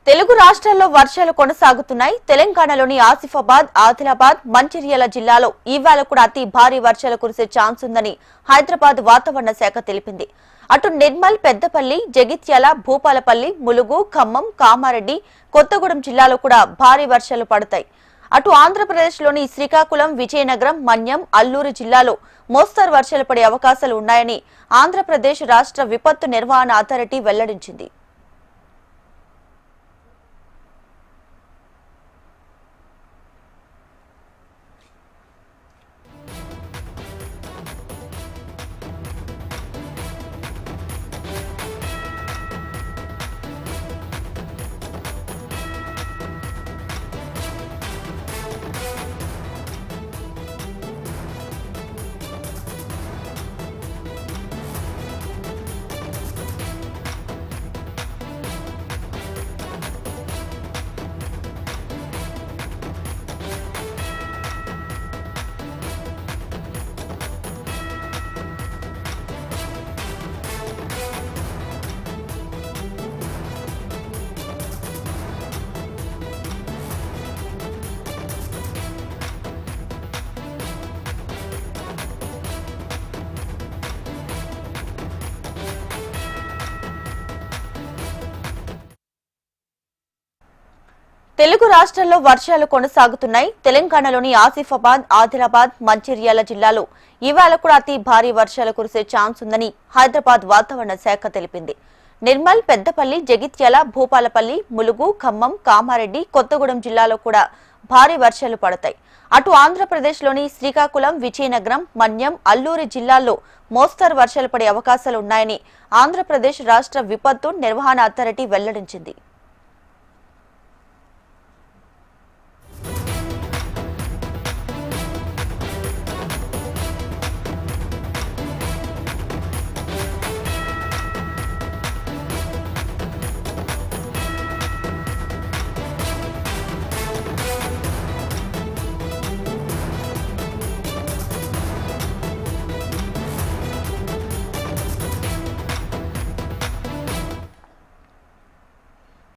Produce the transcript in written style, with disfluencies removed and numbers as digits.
తెలుగు రాష్ట్రాల్లో వర్షాలు కొనసాగుతున్నాయి. తెలంగాణలోని ఆసిఫాబాద్, ఆదిలాబాద్, మంచిర్యాల జిల్లాలో ఈవేళ కూడా అతి భారీ వర్షాలు కురిసే ఛాన్స్ ఉందని హైదరాబాద్ వాతావరణ శాఖ తెలిపింది. అటు నిర్మల్, పెద్దపల్లి, జగిత్యాల, భూపాలపల్లి, ములుగు, ఖమ్మం, కామారెడ్డి, కొత్తగూడెం జిల్లాలో కూడా భారీ వర్షాలు పడతాయి. అటు ఆంధ్రప్రదేశ్లోని శ్రీకాకుళం, విజయనగరం, మన్యం, అల్లూరు జిల్లాలో మోస్తరు వర్షాలు పడే అవకాశాలు ఉన్నాయని ఆంధ్రప్రదేశ్ రాష్ట్ర విపత్తు నిర్వహణ అథారిటీ వెల్లడించింది. తెలుగు రాష్ట్రాల్లో వర్షాలు కొనసాగుతున్నాయి. తెలంగాణలోని ఆసిఫాబాద్, ఆదిలాబాద్, మంచిర్యాల జిల్లాలో ఇవాళ కూడా అతి భారీ వర్షాలు కురిసే ఛాన్స్ ఉందని హైదరాబాద్ వాతావరణ శాఖ తెలిపింది. నిర్మల్, పెద్దపల్లి, జగిత్యాల, భూపాలపల్లి, ములుగు, ఖమ్మం, కామారెడ్డి, కొత్తగూడెం జిల్లాలో కూడా భారీ వర్షాలు పడతాయి. అటు ఆంధ్రప్రదేశ్లోని శ్రీకాకుళం, విజయనగరం, మన్యం, అల్లూరు జిల్లాల్లో మోస్తరు వర్షాలు పడే అవకాశాలు ఉన్నాయని ఆంధ్రప్రదేశ్ రాష్ట్ర విపత్తు నిర్వహణ అథారిటీ వెల్లడించింది.